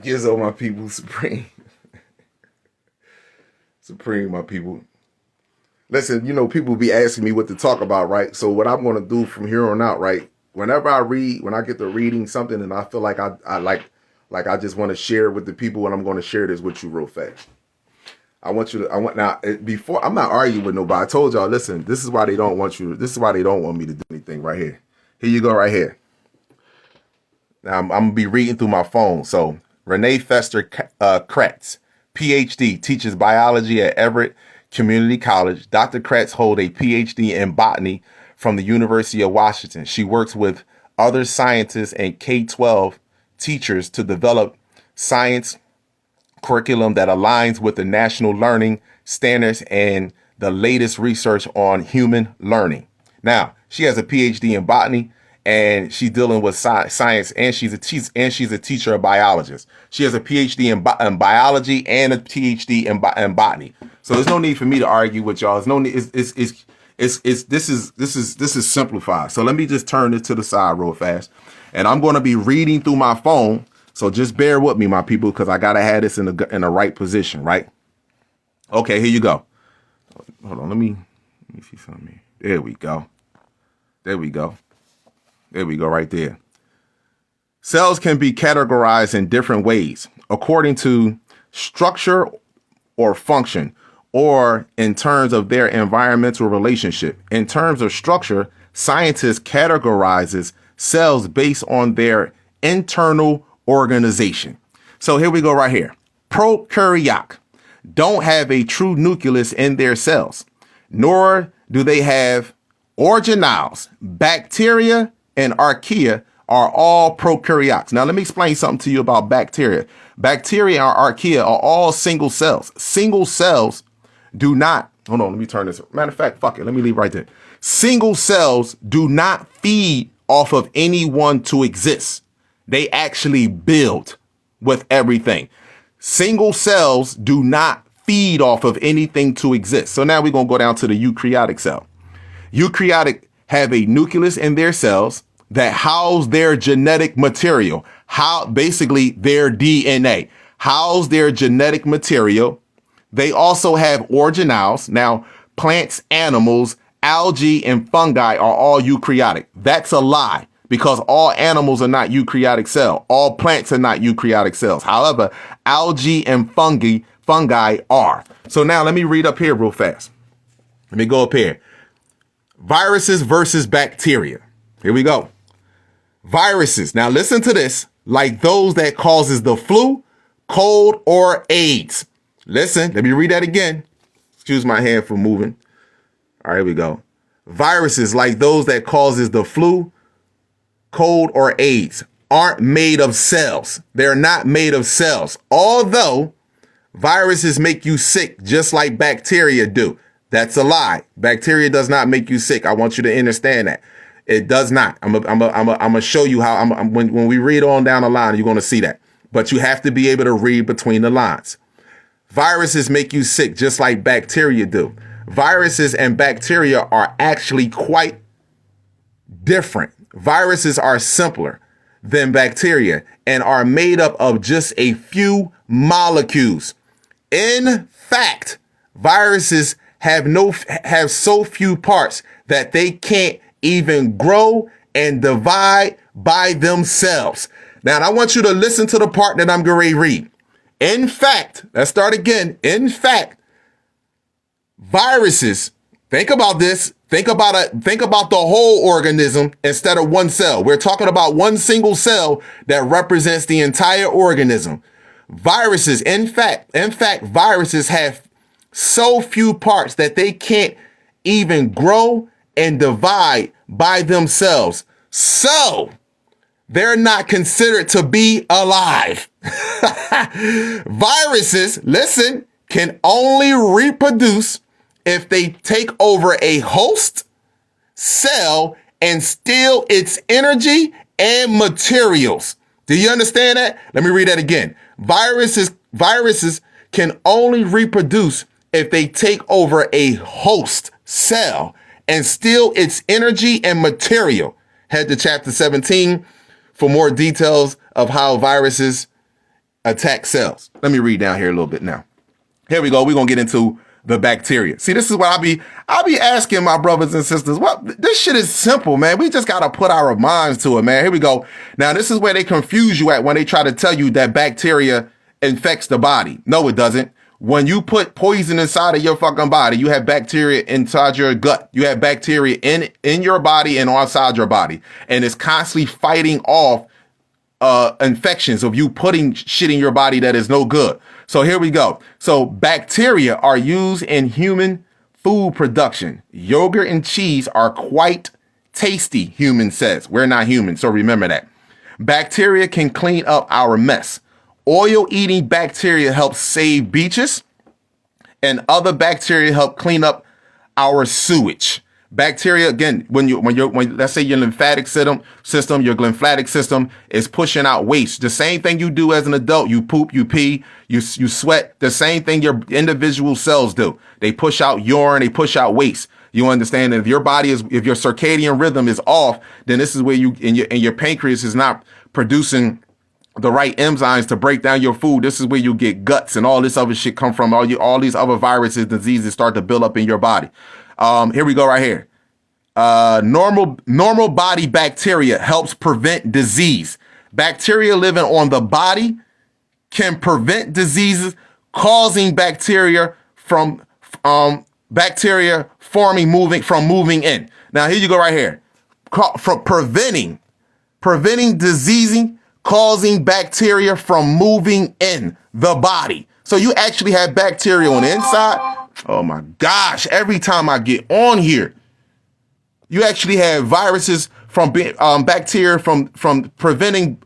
Gizzo, my people, Supreme. Supreme, my people. Listen, people be asking me what to talk about, right? So what I'm going to do from here on out, right? Whenever I read, when I get to reading something and I feel like I like I just want to share with the people, and I'm going to share this with you real fast. Before, I'm not arguing with nobody. I told y'all, listen, this is why they don't want me to do anything right here. Here you go right here. Now, I'm going to be reading through my phone. So, Renee Fester Kratz, PhD, teaches biology at Everett Community College. Dr. Kratz holds a PhD in botany from the University of Washington. She works with other scientists and K-12 teachers to develop science curriculum that aligns with the national learning standards and the latest research on human learning. Now, she has a PhD in botany, and she's dealing with science, and she's a teacher, a biologist. She has a PhD in biology and a PhD in botany. So there's no need for me to argue with y'all. There's no need. This is simplified. So let me just turn this to the side real fast, and I'm going to be reading through my phone. So just bear with me, my people, because I gotta have this in the right position, right? Okay, here you go. Hold on, let me see something here. There we go. There we go right there. Cells can be categorized in different ways according to structure or function, or in terms of their environmental relationship. In terms of structure, scientists categorizes cells based on their internal organization. So here we go right here. Prokaryote don't have a true nucleus in their cells, nor do they have organelles. Bacteria and archaea are all prokaryotes. Now let me explain something to you about bacteria. Bacteria and archaea are all single cells. Single cells do not, hold on, let me turn this. Matter of fact, fuck it, let me leave right there. Single cells do not feed off of anyone to exist. They actually build with everything. Single cells do not feed off of anything to exist. So now we're going to go down to the eukaryotic cell. Eukaryotic have a nucleus in their cells that house their genetic material, basically their DNA, house their genetic material. They also have organelles. Now, plants, animals, algae, and fungi are all eukaryotic. That's a lie, because all animals are not eukaryotic cells. All plants are not eukaryotic cells. However, algae and fungi are. So now let me read up here real fast. Let me go up here. Viruses versus bacteria. Here we go. Viruses. Now listen to this. Like those that causes the flu, cold, or AIDS. Listen, let me read that again. Excuse my hand for moving. All right, here we go. Viruses like those that causes the flu, cold, or AIDS aren't made of cells. They're not made of cells. Although viruses make you sick just like bacteria do. That's a lie. Bacteria does not make you sick. I want you to understand that. It does not. I'm gonna show you how. When we read on down the line, you're gonna see that. But you have to be able to read between the lines. Viruses make you sick just like bacteria do. Viruses and bacteria are actually quite different. Viruses are simpler than bacteria and are made up of just a few molecules. In fact, viruses have so few parts that they can't even grow and divide by themselves. Now, I want you to listen to the part that I'm going to read. In fact, let's start again. In fact, viruses, think about this. Think about the whole organism instead of one cell. We're talking about one single cell that represents the entire organism. Viruses, in fact, viruses have so few parts that they can't even grow and divide by themselves. So they're not considered to be alive. Viruses, listen, can only reproduce if they take over a host cell and steal its energy and materials. Do you understand that? Let me read that again. Viruses can only reproduce if they take over a host cell and steal its energy and material. Head to chapter 17 for more details of how viruses attack cells. Let me read down here a little bit now. Here we go. We're going to get into the bacteria. See, this is what I'll be asking my brothers and sisters. What this shit is simple, man. We just got to put our minds to it, man. Here we go. Now, this is where they confuse you at when they try to tell you that bacteria infects the body. No, it doesn't. When you put poison inside of your fucking body, you have bacteria inside your gut. You have bacteria in your body and outside your body. And it's constantly fighting off infections of you putting shit in your body that is no good. So here we go. So bacteria are used in human food production. Yogurt and cheese are quite tasty, human says. We're not human, so remember that. Bacteria can clean up our mess. Oil-eating bacteria help save beaches, and other bacteria help clean up our sewage. Bacteria, again, when let's say your lymphatic system, your lymphatic system is pushing out waste. The same thing you do as an adult, you poop, you pee, you sweat. The same thing your individual cells do. They push out urine, they push out waste. You understand that if your circadian rhythm is off, then this is where your pancreas is not producing the right enzymes to break down your food. This is where you get guts and all this other shit come from. All these other viruses, diseases start to build up in your body. Here we go right here. Normal body bacteria helps prevent disease. Bacteria living on the body can prevent diseases causing bacteria from moving in. Now here you go right here. From preventing disease causing bacteria from moving in the body. So you actually have bacteria on the inside. Oh my gosh, every time I get on here, you actually have viruses from bacteria from preventing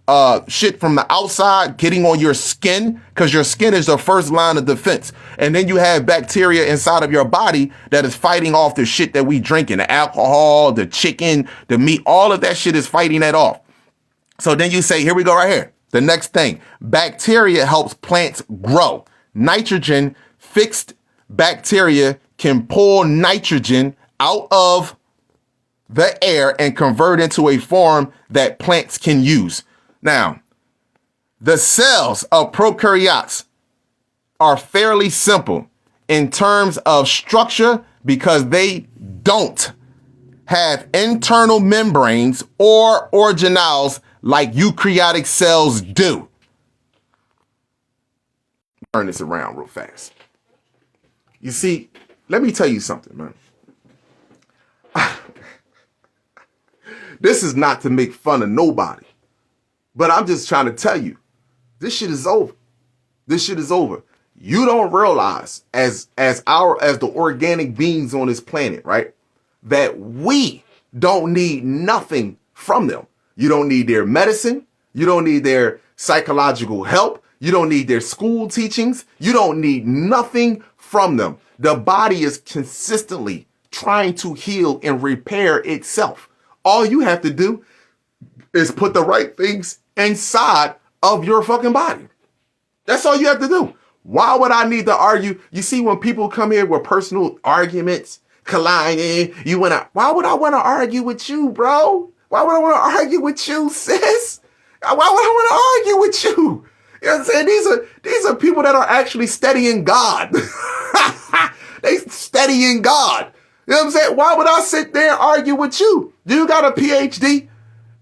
shit from the outside getting on your skin, because your skin is the first line of defense. And then you have bacteria inside of your body that is fighting off the shit that we drinking, the alcohol, the chicken, the meat, all of that shit is fighting that off. So then you say, here we go right here. The next thing, bacteria helps plants grow. Nitrogen fixed bacteria can pull nitrogen out of the air and convert into a form that plants can use. Now, the cells of prokaryotes are fairly simple in terms of structure because they don't have internal membranes or organelles like eukaryotic cells do. Turn this around real fast. You see, let me tell you something, man. This is not to make fun of nobody, but I'm just trying to tell you, this shit is over. This shit is over. You don't realize as the organic beings on this planet, right, that we don't need nothing from them. You don't need their medicine. You don't need their psychological help. You don't need their school teachings. You don't need nothing from them. The body is consistently trying to heal and repair itself. All you have to do is put the right things inside of your fucking body. That's all you have to do. Why would I need to argue? You see, when people come here with personal arguments, colliding, why would I want to argue with you, bro? Why would I want to argue with you, sis? Why would I want to argue with you? You know what I'm saying? These are people that are actually studying God. They studying God. You know what I'm saying? Why would I sit there and argue with you? Do you got a PhD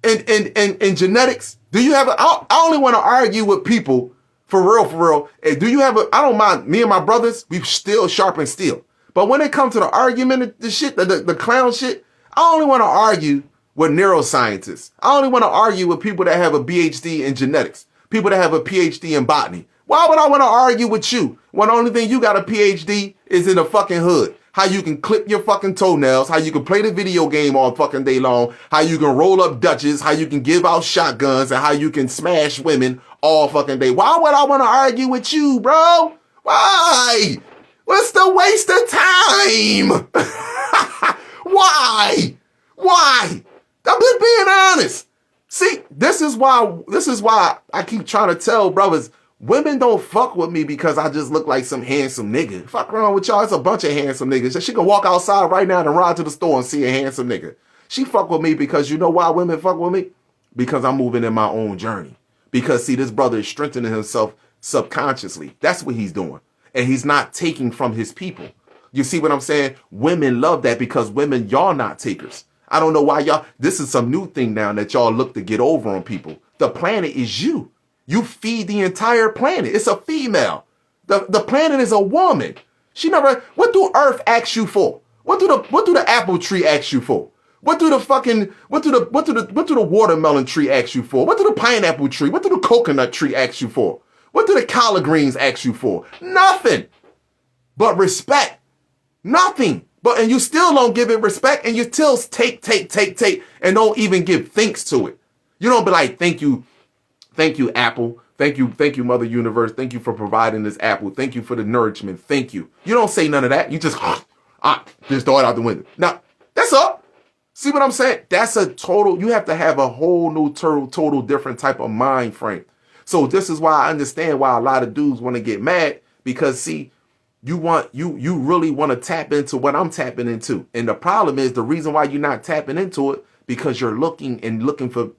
in genetics? Do you have I only want to argue with people for real. And do you have I don't mind, me and my brothers, we still sharpen steel. But when it comes to the argument, the shit, the clown shit, I only want to argue with neuroscientists. I only want to argue with people that have a PhD in genetics, people that have a PhD in botany. Why would I want to argue with you when the only thing you got a PhD is in the fucking hood? How you can clip your fucking toenails, how you can play the video game all fucking day long, how you can roll up Dutches, how you can give out shotguns, and how you can smash women all fucking day. Why would I want to argue with you, bro? Why? What's the waste of time? Why? I'm just being honest. See, this is why I keep trying to tell brothers, women don't fuck with me because I just look like some handsome nigga. Fuck around with y'all. It's a bunch of handsome niggas. She can walk outside right now and ride to the store and see a handsome nigga. She fuck with me because you know why women fuck with me? Because I'm moving in my own journey. Because see, this brother is strengthening himself subconsciously. That's what he's doing. And he's not taking from his people. You see what I'm saying? Women love that because women, y'all not takers. I don't know why y'all, this is some new thing now that y'all look to get over on people. The planet is you. You feed the entire planet. It's a female. The planet is a woman. She never, what do Earth ask you for? What do the apple tree ask you for? What do the watermelon tree ask you for? What do the pineapple tree? What do the coconut tree ask you for? What do the collard greens ask you for? Nothing but respect. Nothing. And you still don't give it respect, and you still take, and don't even give thanks to it. You don't be like, thank you, Apple. Thank you, Mother Universe. Thank you for providing this apple. Thank you for the nourishment. Thank you. You don't say none of that. You just throw it out the window. Now, that's all. See what I'm saying? That's a total, you have to have a whole new total different type of mind frame. So this is why I understand why a lot of dudes want to get mad, because see, you really want to tap into what I'm tapping into. And the problem is, the reason why you're not tapping into it, because you're looking for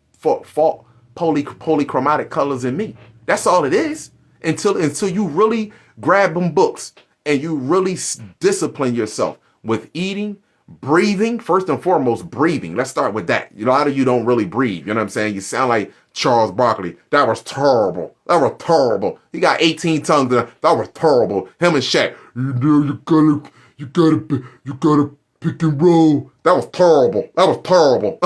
polychromatic colors in me. That's all it is. Until you really grab them books and you really discipline yourself with eating, breathing. First and foremost, breathing. Let's start with that. You know, a lot of you don't really breathe. You know what I'm saying? You sound like Charles Barkley. That was terrible. That was terrible. He got 18 tongues. That was terrible. Him and Shaq. You gotta pick and roll. That was terrible. That was terrible.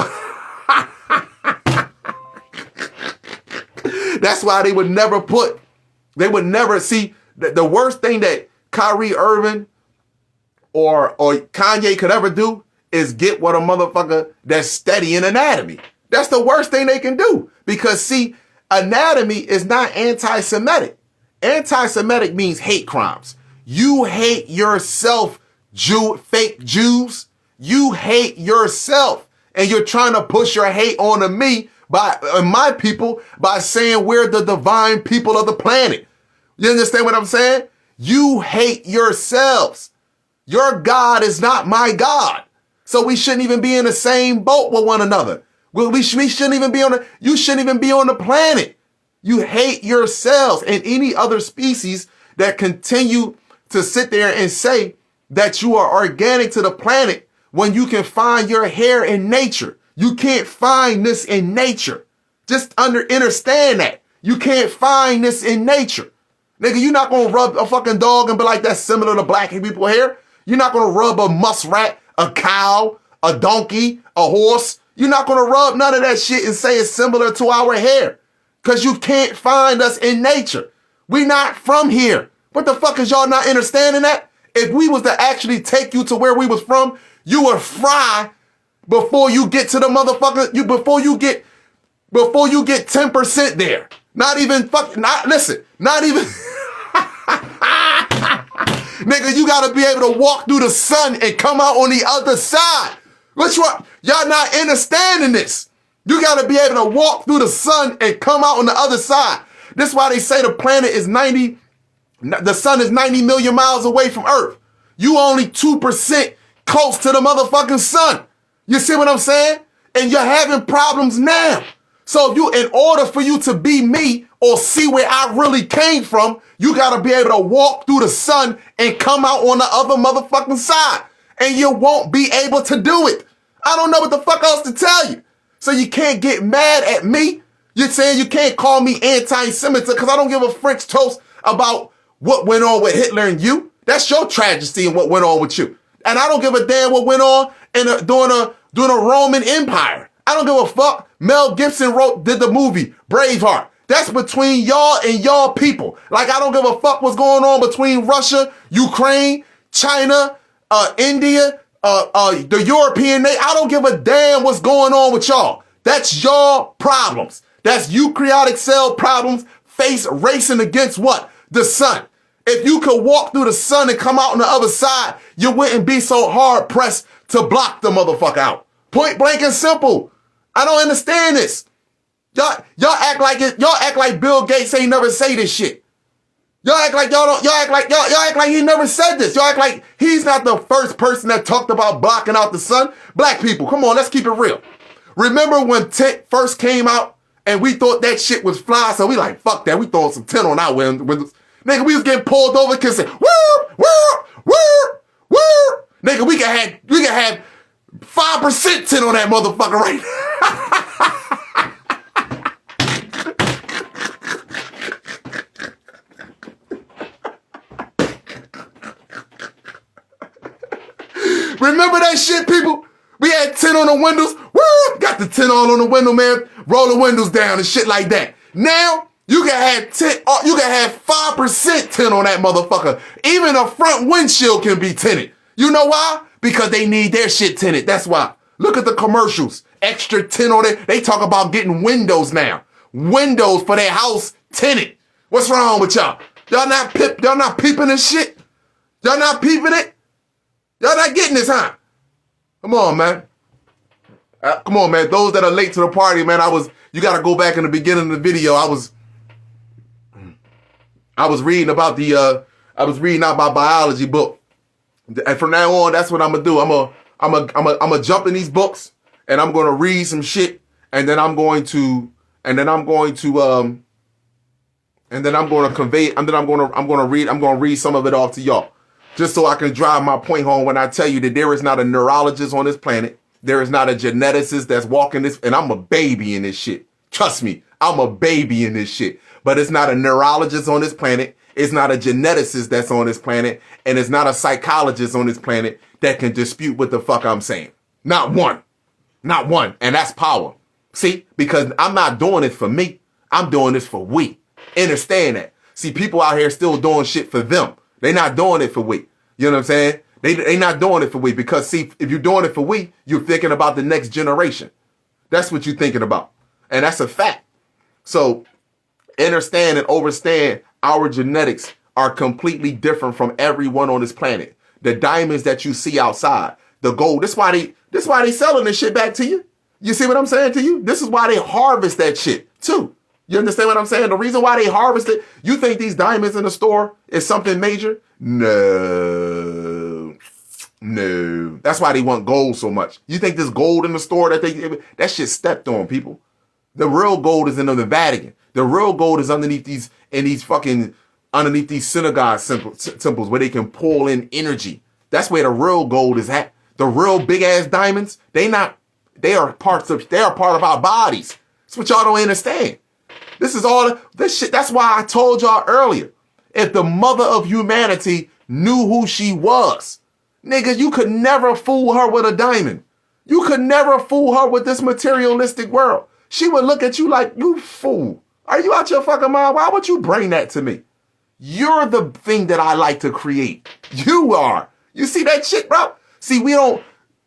That's why they would never see the worst thing that Kyrie Irving or Kanye could ever do is get with a motherfucker that's steady in anatomy. That's the worst thing they can do. Because see, anatomy is not anti-Semitic. Anti-Semitic means hate crimes. You hate yourself, fake Jews. You hate yourself. And you're trying to push your hate onto me my people by saying we're the divine people of the planet. You understand what I'm saying? You hate yourselves. Your God is not my God. So we shouldn't even be in the same boat with one another. We shouldn't even be you shouldn't even be on the planet. You hate yourselves and any other species that continue to sit there and say that you are organic to the planet when you can find your hair in nature. You can't find this in nature. Just understand that. You can't find this in nature. Nigga, you're not going to rub a fucking dog and be like, that's similar to black people hair. You're not going to rub a muskrat, a cow, a donkey, a horse. You're not going to rub none of that shit and say it's similar to our hair. Because you can't find us in nature. We're not from here. What the fuck is y'all not understanding that? If we was to actually take you to where we was from, you would fry before you get to the motherfucker, before you get 10% there. Not even, not even, nigga, you gotta be able to walk through the sun and come out on the other side. Y'all not understanding this. You gotta be able to walk through the sun and come out on the other side. This is why they say the sun is 90 million miles away from Earth. You only 2% close to the motherfucking sun. You see what I'm saying? And you're having problems now. So in order for you to be me or see where I really came from, you gotta be able to walk through the sun and come out on the other motherfucking side. And you won't be able to do it. I don't know what the fuck else to tell you. So you can't get mad at me. You're saying you can't call me anti-Semitic because I don't give a French toast about what went on with Hitler and you. That's your tragedy and what went on with you. And I don't give a damn what went on during a Roman Empire. I don't give a fuck. Mel Gibson did the movie Braveheart. That's between y'all and y'all people. Like, I don't give a fuck what's going on between Russia, Ukraine, China, India, the European nation. I don't give a damn what's going on with y'all. That's y'all problems. That's eukaryotic cell problems racing against what? The sun. If you could walk through the sun and come out on the other side, you wouldn't be so hard pressed to block the motherfucker out. Point blank and simple. I don't understand this. Y'all act like Bill Gates ain't never say this shit. Y'all act like he never said this. Y'all act like he's not the first person that talked about blocking out the sun. Black people, come on, let's keep it real. Remember when tint first came out And we thought that shit was fly, so we like, fuck that. We throwing some tint on our windows. Nigga, we was getting pulled over because say, woo. Nigga, we can have 5% tint on that motherfucker right now. Remember that shit, people? We had tint on the windows. Woo! Got the tint all on the window, man. Roll the windows down and shit like that. Now, you can have 5% tint on that motherfucker. Even a front windshield can be tinted. You know why? Because they need their shit tinted. That's why. Look at the commercials. Extra tint on it. They talk about getting windows now. Windows for their house tinted. What's wrong with y'all? Y'all not peeping this shit? Y'all not peeping it? Y'all not getting this, huh? Come on, man. Come on, man. Those that are late to the party, man, you got to go back in the beginning of the video. I was reading about I was reading out my biology book. And from now on, that's what I'm going to do. I'm going to jump in these books and I'm going to read some shit. And then I'm going to read some of it off to y'all. Just so I can drive my point home when I tell you that there is not a neurologist on this planet. There is not a geneticist that's walking this. And I'm a baby in this shit. Trust me, I'm a baby in this shit. But it's not a neurologist on this planet. It's not a geneticist that's on this planet. And it's not a psychologist on this planet that can dispute what the fuck I'm saying. Not one. Not one. And that's power. See, because I'm not doing it for me. I'm doing this for we. Understand that. See, people out here still doing shit for them. They not doing it for we. You know what I'm saying? They not doing it for we. Because see, if you're doing it for we, you're thinking about the next generation. That's what you're thinking about. And that's a fact. So understand and overstand our genetics are completely different from everyone on this planet. The diamonds that you see outside, the gold, this why they selling this shit back to you. You see what I'm saying to you? This is why they harvest that shit too. You understand what I'm saying? The reason why they harvest it, you think these diamonds in the store is something major? No. That's why they want gold so much. You think this gold in the store that shit stepped on, people. The real gold is in the Vatican. The real gold is underneath these synagogue temples where they can pull in energy. That's where the real gold is at. The real big ass diamonds, they are part of our bodies. That's what y'all don't understand. This is all this shit. That's why I told y'all earlier. If the mother of humanity knew who she was, nigga, you could never fool her with a diamond. You could never fool her with this materialistic world. She would look at you like, you fool. Are you out your fucking mind? Why would you bring that to me? You're the thing that I like to create. You are. You see that shit, bro? See, we don't.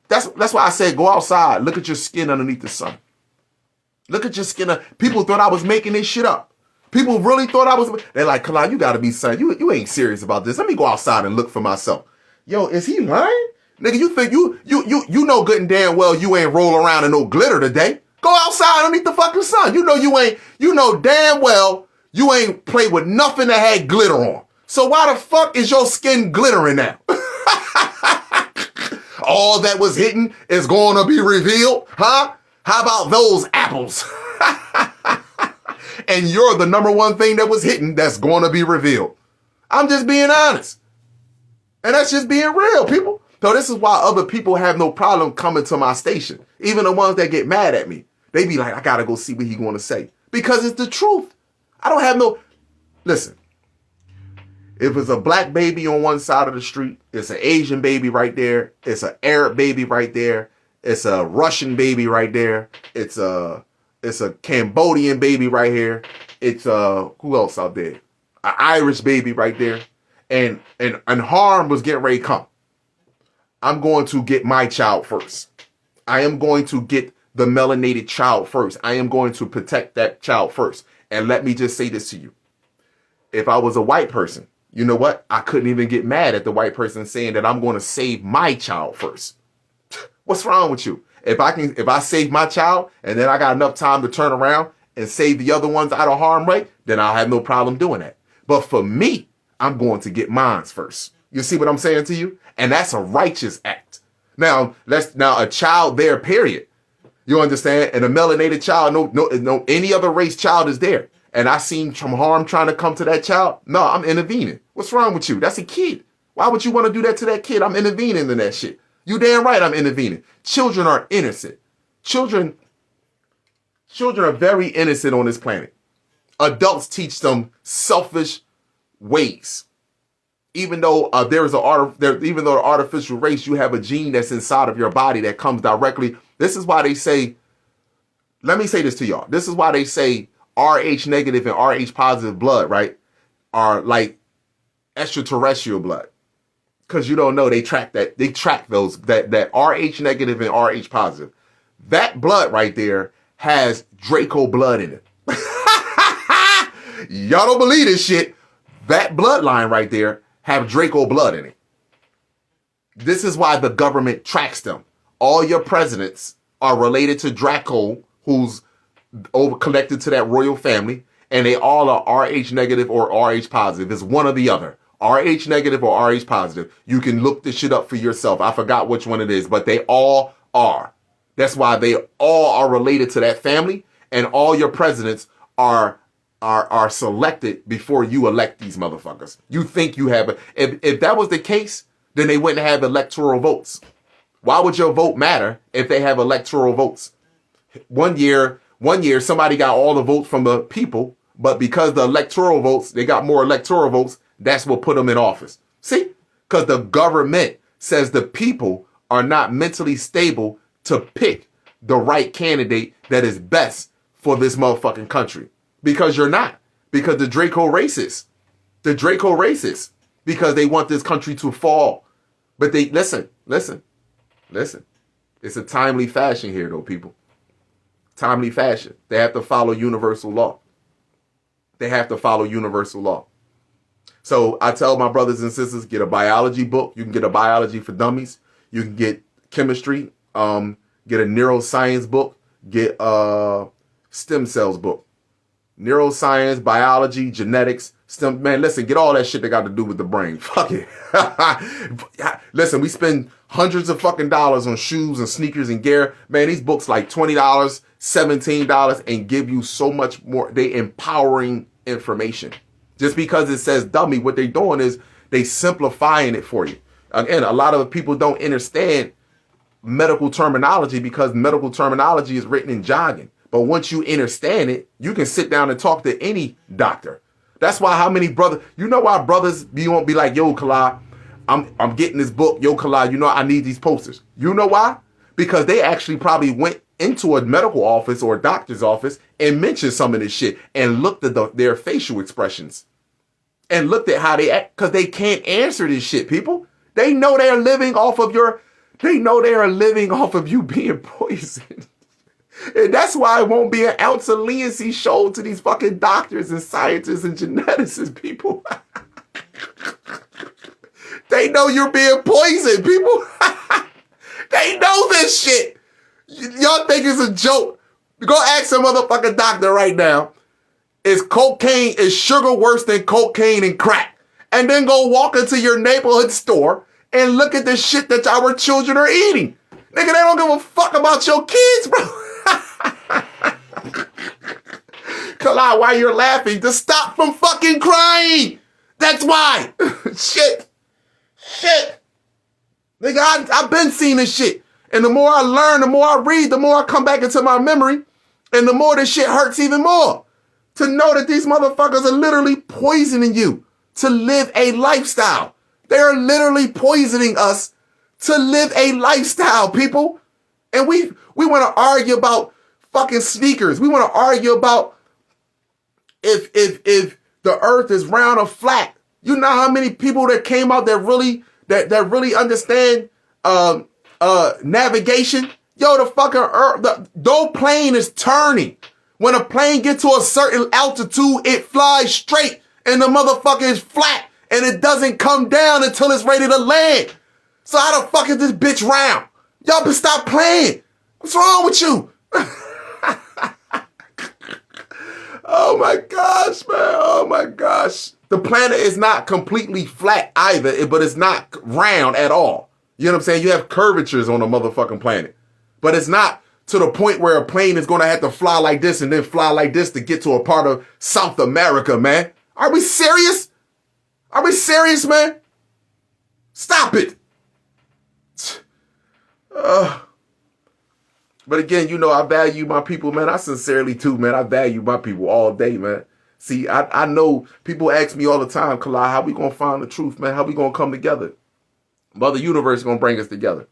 That's why I said go outside. Look at your skin underneath the sun. Look at your skin. People thought I was making this shit up. People really thought I was. They're like, Kalai, you gotta be son. You ain't serious about this. Let me go outside and look for myself. Yo, is he lying? Nigga, you think you know good and damn well you ain't roll around in no glitter today. Go outside underneath the fucking sun. You know damn well you ain't played with nothing that had glitter on. So why the fuck is your skin glittering now? All that was hidden is going to be revealed, huh? How about those apples? And you're the number one thing that was hidden that's going to be revealed. I'm just being honest. And that's just being real, people. So this is why other people have no problem coming to my station. Even the ones that get mad at me. They be like, I got to go see what he going to say. Because it's the truth. I don't have no... Listen. If it's a black baby on one side of the street, it's an Asian baby right there. It's an Arab baby right there. It's a Russian baby right there. It's a Cambodian baby right here. It's who else out there? An Irish baby right there. And harm was getting ready to come. I'm going to get my child first. I am going to get the melanated child first. I am going to protect that child first. And let me just say this to you. If I was a white person, you know what? I couldn't even get mad at the white person saying that I'm going to save my child first. What's wrong with you? If I save my child and then I got enough time to turn around and save the other ones out of harm way, then I'll have no problem doing that. But for me, I'm going to get mine first. You see what I'm saying to you? And that's a righteous act. Now a child there, period. You understand? And a melanated child, no, any other race child is there. And I seen some harm trying to come to that child. No, I'm intervening. What's wrong with you? That's a kid. Why would you want to do that to that kid? I'm intervening in that shit. You damn right I'm intervening. Children are innocent. Children are very innocent on this planet. Adults teach them selfish ways. Even though even though the artificial race, you have a gene that's inside of your body that comes directly. This is why they say, let me say this to y'all. This is why they say Rh negative and Rh positive blood, right, are like extraterrestrial blood. Because you don't know, they track those, that Rh negative and Rh positive. That blood right there has Draco blood in it. Y'all don't believe this shit. That bloodline right there have Draco blood in it. This is why the government tracks them. All your presidents are related to Draco, who's connected to that royal family, and they all are Rh negative or Rh positive. It's one or the other. Rh negative or Rh positive. You can look this shit up for yourself. I forgot which one it is, but they all are. That's why they all are related to that family, and all your presidents are selected before you elect these motherfuckers. You think you have if that was the case, then they wouldn't have electoral votes. Why would your vote matter if they have electoral votes? One year somebody got all the votes from the people, but because the electoral votes, they got more electoral votes, that's what put them in office. See? Because the government says the people are not mentally stable to pick the right candidate that is best for this motherfucking country. Because you're not. Because the Draco racists. The Draco racists. Because they want this country to fall. But they, listen. It's a timely fashion here, though, people. Timely fashion. They have to follow universal law. So I tell my brothers and sisters, get a biology book. You can get a biology for dummies. You can get chemistry. Get a neuroscience book. Get a stem cells book. Neuroscience, biology, genetics, STEM. Man, listen, get all that shit that got to do with the brain. Fuck it. Listen, we spend hundreds of fucking dollars on shoes and sneakers and gear. Man, these books like $20, $17 and give you so much more. They empowering information. Just because it says dummy, what they're doing is they simplifying it for you. Again, a lot of people don't understand medical terminology because medical terminology is written in jargon. But once you understand it, you can sit down and talk to any doctor. That's why how many brothers, you know why brothers won't be like, yo, Kala, I'm getting this book. Yo, Kala, you know, I need these posters. You know why? Because they actually probably went into a medical office or a doctor's office and mentioned some of this shit and looked at their facial expressions and looked at how they act, because they can't answer this shit, people. They know they're living off of you being poisoned. And that's why it won't be an ounce of leniency shown to these fucking doctors and scientists and geneticists, people. They know you're being poisoned, people. They know this shit. Y'all think it's a joke. Go ask some motherfucking doctor right now. Is sugar worse than cocaine and crack? And then go walk into your neighborhood store and look at the shit that our children are eating. Nigga, they don't give a fuck about your kids, bro. Kala, why you're laughing? To stop from fucking crying. That's why. Shit. Nigga, I've been seeing this shit. And the more I learn, the more I read, the more I come back into my memory. And the more this shit hurts even more. To know that these motherfuckers are literally poisoning you to live a lifestyle. They are literally poisoning us to live a lifestyle, people. And we want to argue about fucking sneakers. We want to argue about if the earth is round or flat. You know how many people that came out that really understand navigation? Yo, the fucking earth, the plane is turning. When a plane gets to a certain altitude, it flies straight and the motherfucker is flat and it doesn't come down until it's ready to land. So how the fuck is this bitch round? Y'all better stop playing. What's wrong with you? Oh my gosh, man. Oh my gosh. The planet is not completely flat either, but it's not round at all. You know what I'm saying? You have curvatures on the motherfucking planet. But it's not to the point where a plane is going to have to fly like this and then fly like this to get to a part of South America, man. Are we serious? Are we serious, man? Stop it. But again, you know, I value my people, man. I sincerely too, man. I value my people all day, man. See, I know people ask me all the time, Kalai, how we going to find the truth, man? How we going to come together? Mother Universe is going to bring us together.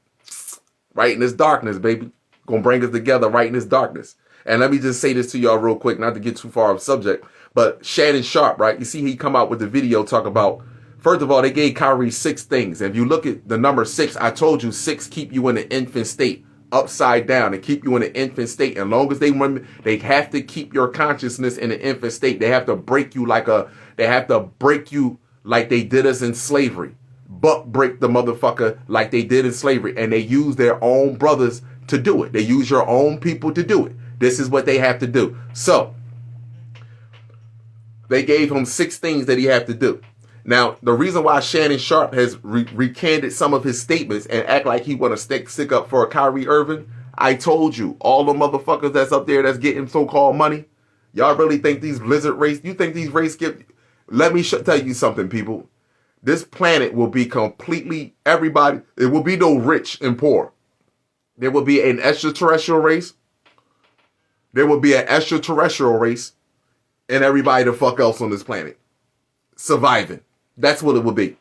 Right in this darkness, baby. Going to bring us together right in this darkness. And let me just say this to y'all real quick, not to get too far off subject, but Shannon Sharpe, right? You see he come out with the video talk about, first of all, they gave Kyrie 6 things. If you look at the number 6, I told you 6 keep you in an infant state, upside down, and keep you in an infant state. And long as they have to keep your consciousness in an infant state. They have to break you like they did us in slavery. Buck break the motherfucker like they did in slavery. And they use their own brothers to do it. They use your own people to do it. This is what they have to do. So they gave him 6 things that he had to do. Now, the reason why Shannon Sharpe has recanted some of his statements and act like he want to stick up for Kyrie Irving, I told you, all the motherfuckers that's up there that's getting so-called money, y'all really think these Blizzard race, you think these race get, let me tell you something, people. This planet will be completely, everybody, it will be no rich and poor. There will be an extraterrestrial race. There will be an extraterrestrial race and everybody the fuck else on this planet surviving. That's what it will be.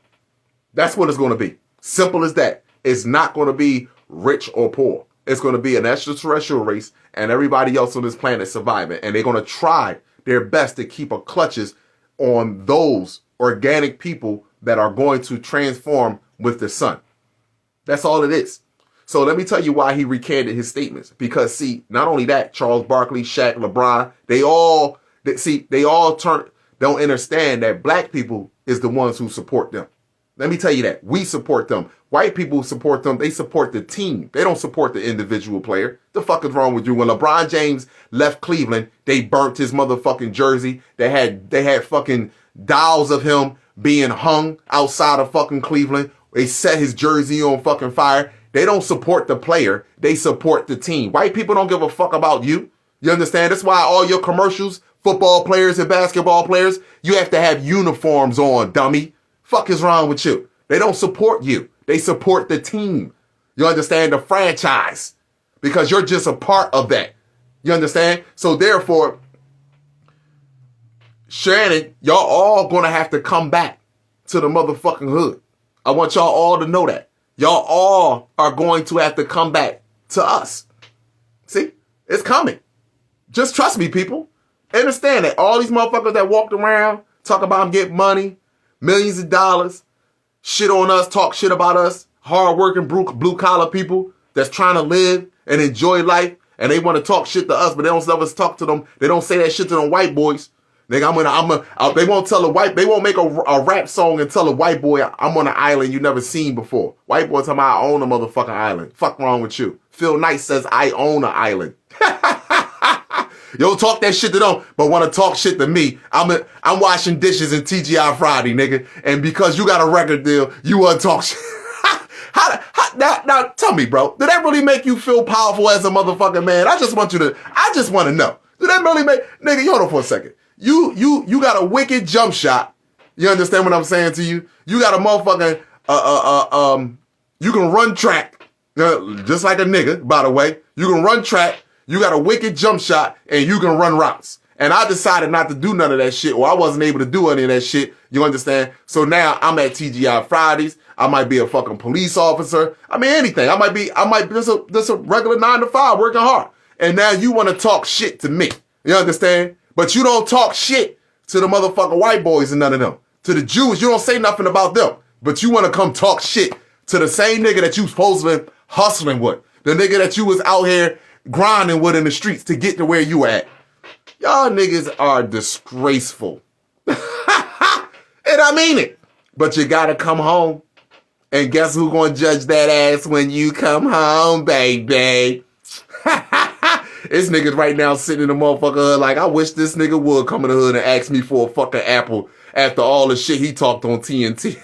That's what it's going to be. Simple as that. It's not going to be rich or poor. It's going to be an extraterrestrial race and everybody else on this planet surviving. And they're going to try their best to keep a clutches on those organic people that are going to transform with the sun. That's all it is. So let me tell you why he recanted his statements. Because, see, not only that, Charles Barkley, Shaq, LeBron, they all don't understand that black people is the ones who support them. Let me tell you that. We support them. White people support them. They support the team. They don't support the individual player. The fuck is wrong with you? When LeBron James left Cleveland, they burnt his motherfucking jersey. They had fucking dolls of him being hung outside of fucking Cleveland. They set his jersey on fucking fire. They don't support the player. They support the team. White people don't give a fuck about you. You understand? That's why all your commercials, football players and basketball players, you have to have uniforms on, dummy. Fuck is wrong with you? They don't support you. They support the team. You understand? The franchise. Because you're just a part of that. You understand? So therefore, Shannon, y'all all gonna have to come back to the motherfucking hood. I want y'all all to know that. Y'all all are going to have to come back to us. See? It's coming. Just trust me, people. Understand that all these motherfuckers that walked around, talk about them getting money, millions of dollars, shit on us, talk shit about us, hardworking blue collar people that's trying to live and enjoy life, and they want to talk shit to us, but they don't let us talk to them. They don't say that shit to them white boys. Nigga, they won't make a rap song and tell a white boy, I'm on an island you never seen before. White boy talking about I own a motherfucking island. Fuck wrong with you? Phil Knight says I own an island. You don't talk that shit to them, but want to talk shit to me. I'm washing dishes in TGI Friday, nigga. And because you got a record deal, you want to talk shit. Now, tell me, bro, did that really make you feel powerful as a motherfucking man? I just want to know. Did that really make, nigga, hold on for a second. You got a wicked jump shot. You understand what I'm saying to you? You got a motherfucking, you can run track, just like a nigga, by the way. You can run track. You got a wicked jump shot and you can run routes. And I decided not to do none of that shit, or I wasn't able to do any of that shit. You understand? So now I'm at TGI Fridays. I might be a fucking police officer. I mean, anything. I might be just a regular 9 to 5 working hard. And now you want to talk shit to me. You understand? But you don't talk shit to the motherfucking white boys and none of them. To the Jews, you don't say nothing about them. But you want to come talk shit to the same nigga that you supposed to be hustling with. The nigga that you was out here grinding with in the streets to get to where you at. Y'all niggas are disgraceful. And I mean it. But you gotta come home. And guess who gonna judge that ass when you come home, baby? This nigga's right now sitting in the motherfucker hood like, I wish this nigga would come in the hood and ask me for a fucking apple after all the shit he talked on TNT.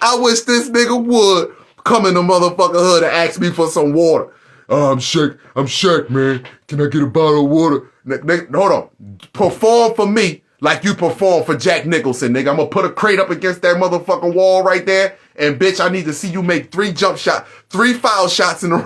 I wish this nigga would come in the motherfucking hood and ask me for some water. Oh, I'm Shaq, man. Can I get a bottle of water? Hold on. Perform for me like you perform for Jack Nicholson, nigga. I'm gonna put a crate up against that motherfucking wall right there. And bitch, I need to see you make 3 foul shots in a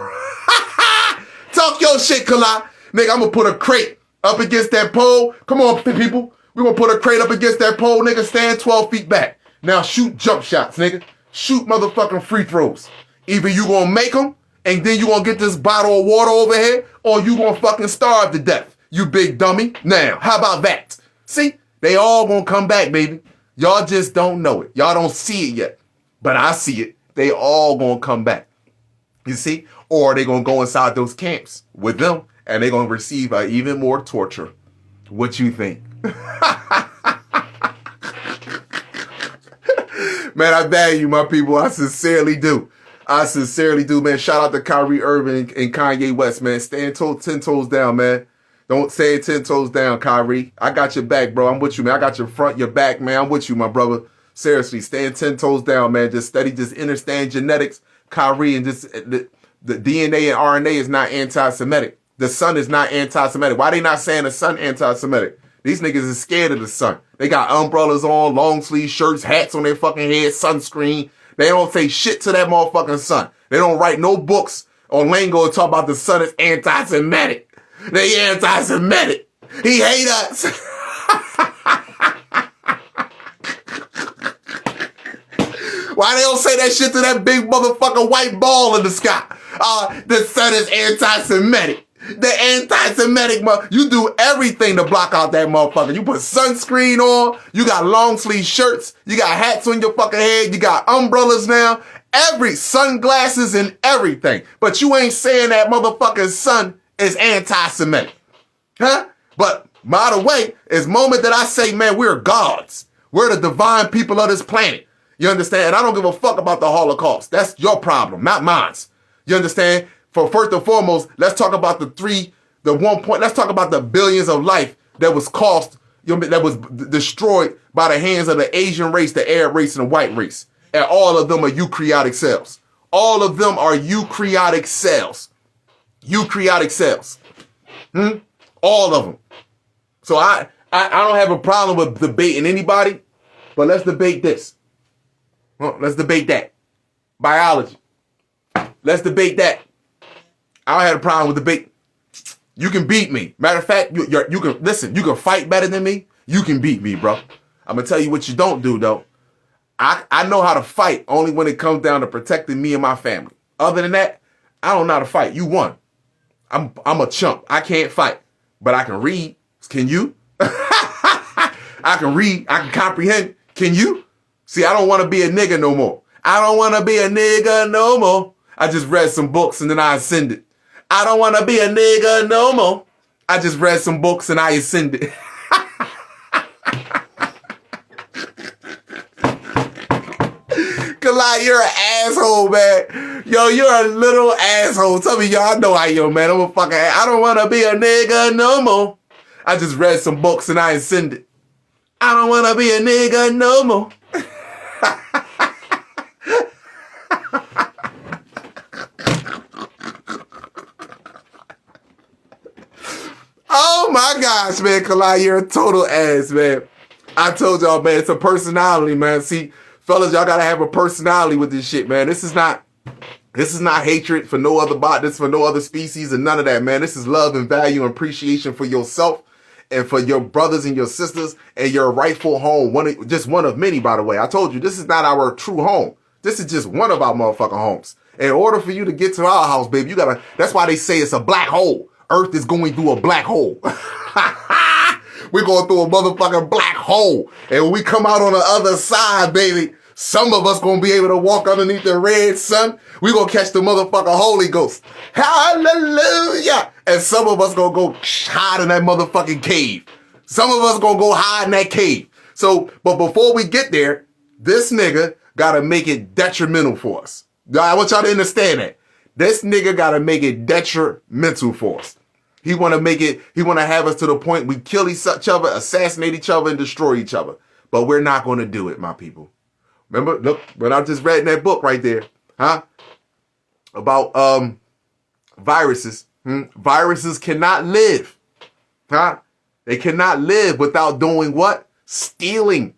Talk your shit, Kalai. Nigga, I'm gonna put a crate up against that pole. Come on, people. We're gonna put a crate up against that pole, nigga. Stand 12 feet back. Now shoot jump shots, nigga. Shoot motherfucking free throws. Either you gonna make them, and then you gonna get this bottle of water over here, or you gonna fucking starve to death, you big dummy. Now, how about that? See, they all gonna come back, baby. Y'all just don't know it. Y'all don't see it yet, but I see it. They all gonna come back. You see? Or they gonna go inside those camps with them, and they gonna receive even more torture. What you think? Man, I value you, my people. I sincerely do. Man. Shout out to Kyrie Irving and Kanye West, man. Stand 10 toes down, man. Don't say it 10 toes down, Kyrie. I got your back, bro. I'm with you, man. I got your front, your back, man. I'm with you, my brother. Seriously, stand 10 toes down, man. Just study, just understand genetics, Kyrie, and just the DNA and RNA is not anti-Semitic. The sun is not anti-Semitic. Why they not saying the sun anti-Semitic? These niggas is scared of the sun. They got umbrellas on, long sleeve shirts, hats on their fucking head, sunscreen. They don't say shit to that motherfucking sun. They don't write no books on lingo and talk about the sun is anti-Semitic. They anti-Semitic. He hate us. Why they don't say that shit to that big motherfucking white ball in the sky? The sun is anti-Semitic. The anti-Semitic, you do everything to block out that motherfucker. You put sunscreen on, you got long sleeve shirts, you got hats on your fucking head, you got umbrellas now, sunglasses and everything. But you ain't saying that motherfucking sun is anti-Semitic. Huh? But by the way, it's moment that I say, man, we're gods. We're the divine people of this planet. You understand? And I don't give a fuck about the Holocaust. That's your problem, not mine. You understand? For first and foremost, let's talk about let's talk about the billions of life that was that was destroyed by the hands of the Asian race, the Arab race, and the white race. And all of them are eukaryotic cells. All of them are eukaryotic cells. Eukaryotic cells. All of them. So I don't have a problem with debating anybody, but let's debate this. Let's debate that. Biology. Let's debate that. I don't have a problem with debate. You can beat me. Matter of fact, you can listen. You can fight better than me. You can beat me, bro. I'm gonna tell you what you don't do though. I know how to fight only when it comes down to protecting me and my family. Other than that, I don't know how to fight. You won. I'm a chump. I can't fight, but I can read. Can you? I can read. I can comprehend. Can you? See, I don't want to be a nigga no more. I don't want to be a nigga no more. I just read some books and then I ascended. I don't want to be a nigga no more. I just read some books and I ascended. Kalai, you're an asshole, man. Yo, you're a little asshole. Tell me, y'all know I am, man. I'm a fucking I don't want to be a nigga no more. I just read some books and I ascended. I don't want to be a nigga no more. Oh my gosh, man, Kalai, you're a total ass, man. I told y'all, man, it's a personality, man. See, fellas, y'all gotta have a personality with this shit, man. This is not hatred for no other bot, this for no other species and none of that, man. This is love and value and appreciation for yourself and for your brothers and your sisters and your rightful home. Just one of many, by the way. I told you, this is not our true home. This is just one of our motherfucking homes. In order for you to get to our house, baby, that's why they say it's a black hole. Earth is going through a black hole. We're going through a motherfucking black hole. And when we come out on the other side, baby, some of us going to be able to walk underneath the red sun. We're going to catch the motherfucking Holy Ghost. Hallelujah. And some of us going to go hide in that motherfucking cave. Some of us going to go hide in that cave. So, but before we get there, this nigga got to make it detrimental for us. I want y'all to understand that. This nigga got to make it detrimental for us. He want to have us to the point we kill each other, assassinate each other, and destroy each other. But we're not going to do it, my people. Remember, look, when I just read that book right there, Huh? About viruses. Viruses cannot live. Huh? They cannot live without doing what? Stealing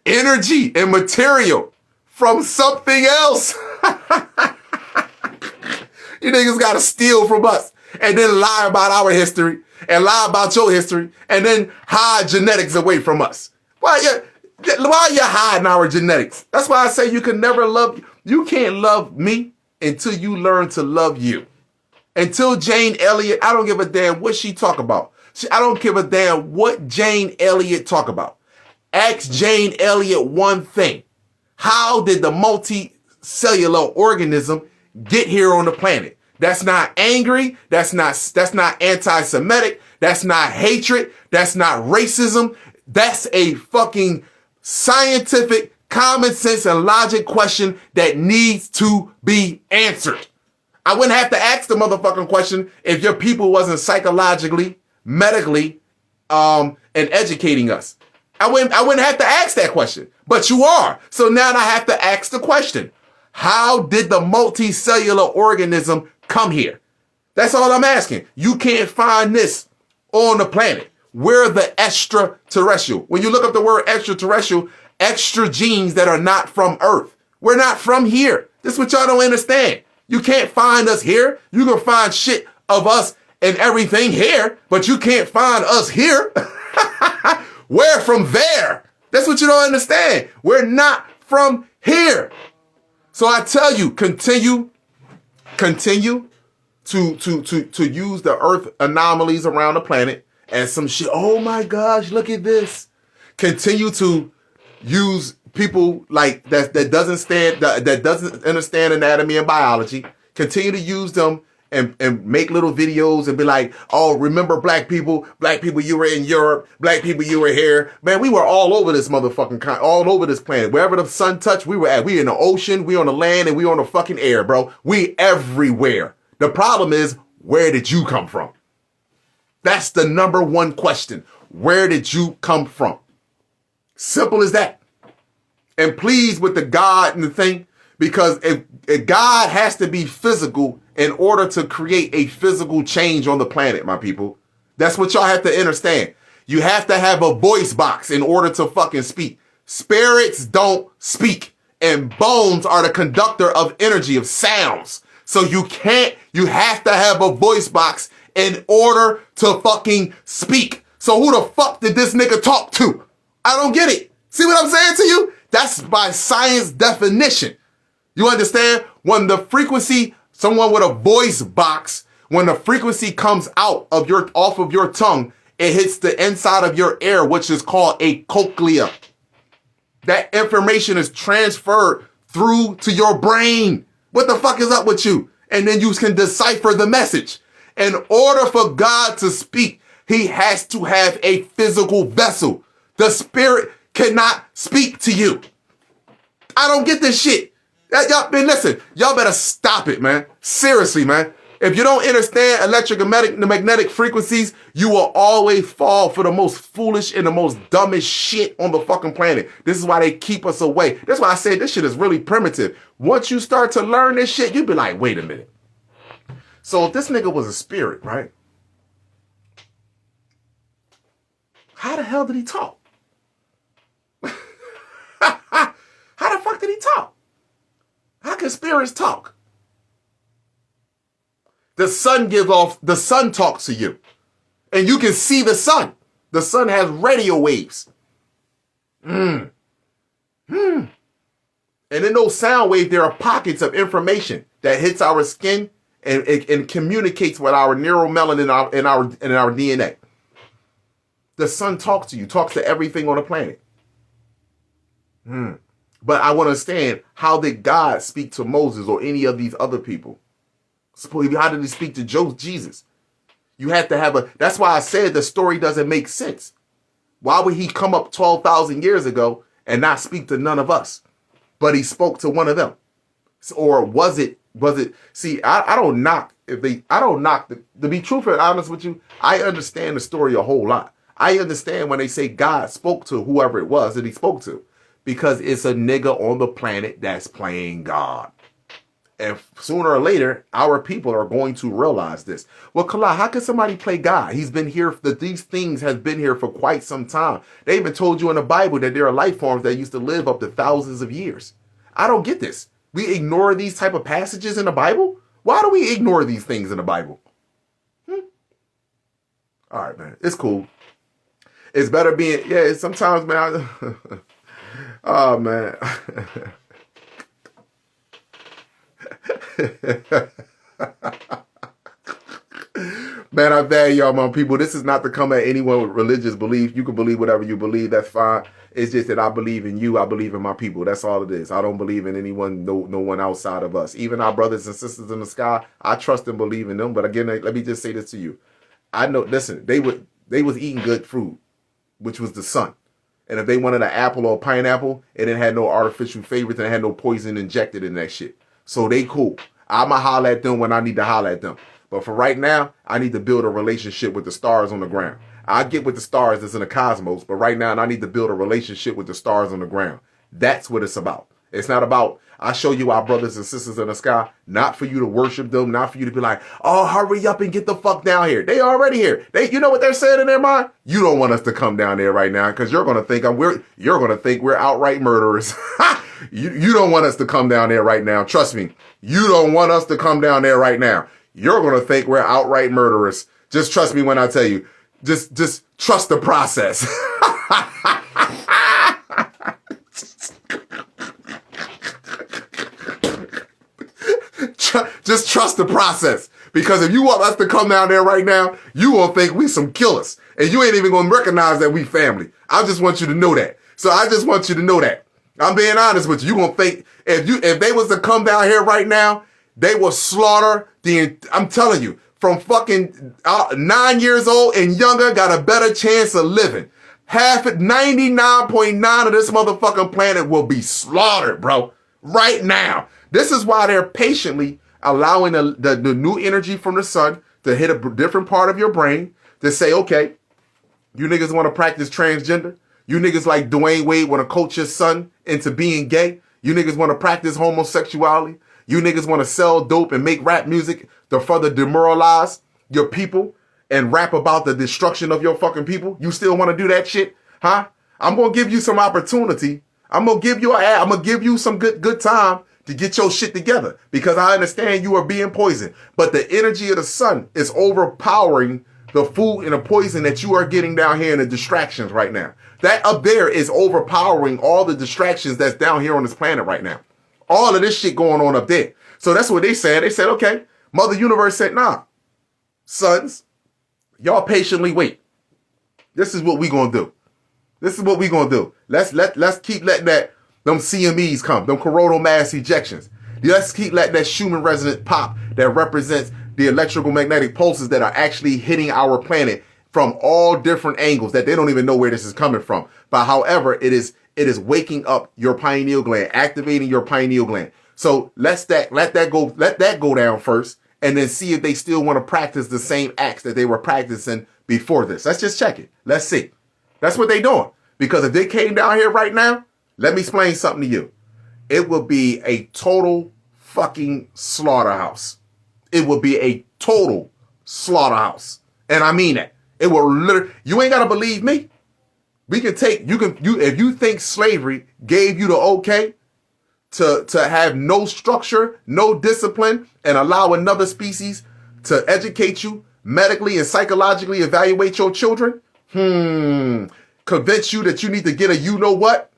energy and material from something else. You niggas gotta steal from us and then lie about our history and lie about your history and then hide genetics away from us. Why are you hiding our genetics? That's why I say you can never love, you can't love me until you learn to love you. Until Jane Elliott, I don't give a damn what she talk about. I don't give a damn what Jane Elliott talk about. Ask Jane Elliott one thing. How did the multicellular organism get here on the planet? That's not angry. That's not anti-Semitic. That's not hatred. That's not racism. That's a fucking scientific, common sense, and logic question that needs to be answered. I wouldn't have to ask the motherfucking question if your people wasn't psychologically, medically, and educating us. I wouldn't have to ask that question, but you are. So now I have to ask the question: how did the multicellular organism come here? That's all I'm asking. You can't find this on the planet. We're the extraterrestrial. When you look up the word extraterrestrial, extra genes that are not from Earth. We're not from here. This is what y'all don't understand. You can't find us here. You can find shit of us and everything here, but you can't find us here. We're from there. That's what you don't understand. We're not from here. So I tell you, continue to use the Earth anomalies around the planet and some shit. Oh my gosh, look at this. Continue to use people like that doesn't understand anatomy and biology. Continue to use them and make little videos and be like, oh, remember black people, you were in Europe, black people, you were here. Man, we were all over this motherfucking all over this planet. Wherever the sun touched, we were at. We in the ocean, we on the land, and we on the fucking air, bro. We everywhere. The problem is, where did you come from? That's the number one question. Where did you come from? Simple as that. And please with the God and the thing, because if God has to be physical in order to create a physical change on the planet, my people. That's what y'all have to understand. You have to have a voice box in order to fucking speak. Spirits don't speak, and bones are the conductor of energy, of sounds. So you have to have a voice box in order to fucking speak. So who the fuck did this nigga talk to? I don't get it. See what I'm saying to you? That's by science definition. You understand? When the frequency, someone with a voice box, when the frequency comes off of your tongue, it hits the inside of your ear, which is called a cochlea. That information is transferred through to your brain. What the fuck is up with you? And then you can decipher the message. In order for God to speak, he has to have a physical vessel. The spirit cannot speak to you. I don't get this shit. Listen, y'all better stop it, man. Seriously, man. If you don't understand electromagnetic frequencies, you will always fall for the most foolish and the most dumbest shit on the fucking planet. This is why they keep us away. That's why I say this shit is really primitive. Once you start to learn this shit, you'll be like, wait a minute. So if this nigga was a spirit, right? How the hell did he talk? How the fuck did he talk? How can spirits talk? The sun talks to you. And you can see the sun. The sun has radio waves. And in those sound waves, there are pockets of information that hits our skin and communicates with our neuromelanin in our DNA. The sun talks to you, talks to everything on the planet. But I want to understand, how did God speak to Moses or any of these other people? How did he speak to Jesus? You have to have that's why I said the story doesn't make sense. Why would he come up 12,000 years ago and not speak to none of us? But he spoke to one of them. Or was it, see, I don't knock, to be truthful and honest with you, I understand the story a whole lot. I understand when they say God spoke to whoever it was that he spoke to. Because it's a nigga on the planet that's playing God. And sooner or later, our people are going to realize this. Well, Kala, how can somebody play God? He's been here, these things have been here for quite some time. They even told you in the Bible that there are life forms that used to live up to thousands of years. I don't get this. We ignore these type of passages in the Bible? Why do we ignore these things in the Bible? All right, man. It's cool. It's better being, yeah, sometimes, man. Oh, man. Man, I value y'all, my people. This is not to come at anyone with religious belief. You can believe whatever you believe. That's fine. It's just that I believe in you. I believe in my people. That's all it is. I don't believe in anyone, no one outside of us. Even our brothers and sisters in the sky, I trust and believe in them. But again, let me just say this to you. I know, listen, they was eating good food, which was the sun. And if they wanted an apple or a pineapple, it didn't have no artificial favorites and it had no poison injected in that shit. So they cool. I'ma holler at them when I need to holler at them. But for right now, I need to build a relationship with the stars on the ground. I get with the stars that's in the cosmos, but right now I need to build a relationship with the stars on the ground. That's what it's about. It's not about, I show you our brothers and sisters in the sky, not for you to worship them, not for you to be like, oh, hurry up and get the fuck down here. They already here. You know what they're saying in their mind? You don't want us to come down there right now because you're gonna think we're outright murderers. You don't want us to come down there right now. Trust me. You don't want us to come down there right now. You're going to think we're outright murderers. Just trust me when I tell you. Just trust the process. Just trust the process. Because if you want us to come down there right now, you will think we some killers. And you ain't even going to recognize that we family. I just want you to know that. So I just want you to know that. I'm being honest with you. You gonna think if they was to come down here right now, they will slaughter I'm telling you, from fucking 9 years old and younger got a better chance of living. 99.9 of this motherfucking planet will be slaughtered, bro. Right now. This is why they're patiently allowing the new energy from the sun to hit a different part of your brain to say, okay, you niggas want to practice transgender? You niggas like Dwayne Wade want to coach your son into being gay? You niggas want to practice homosexuality? You niggas want to sell dope and make rap music to further demoralize your people and rap about the destruction of your fucking people? You still want to do that shit? Huh? I'm going to give you some opportunity. I'm going to give you some good time to get your shit together because I understand you are being poisoned. But the energy of the sun is overpowering the food and the poison that you are getting down here and the distractions right now. That up there is overpowering all the distractions that's down here on this planet right now. All of this shit going on up there. So that's what they said. They said, okay, Mother Universe said, nah, sons, y'all patiently wait. This is what we gonna do. This is what we gonna do. Let's keep letting them CMEs come, them coronal mass ejections. Let's keep letting that Schumann resonant pop that represents the electrical magnetic pulses that are actually hitting our planet from all different angles that they don't even know where this is coming from. But however, it is waking up your pineal gland, activating your pineal gland. So let that go down first, and then see if they still want to practice the same acts that they were practicing before this. Let's just check it. Let's see. That's what they're doing. Because if they came down here right now, let me explain something to you. It would be a total fucking slaughterhouse. It would be a total slaughterhouse. And I mean that. It will literally, you ain't got to believe me. If you think slavery gave you the okay to have no structure, no discipline, and allow another species to educate you, medically and psychologically evaluate your children, convince you that you need to get a you-know-what,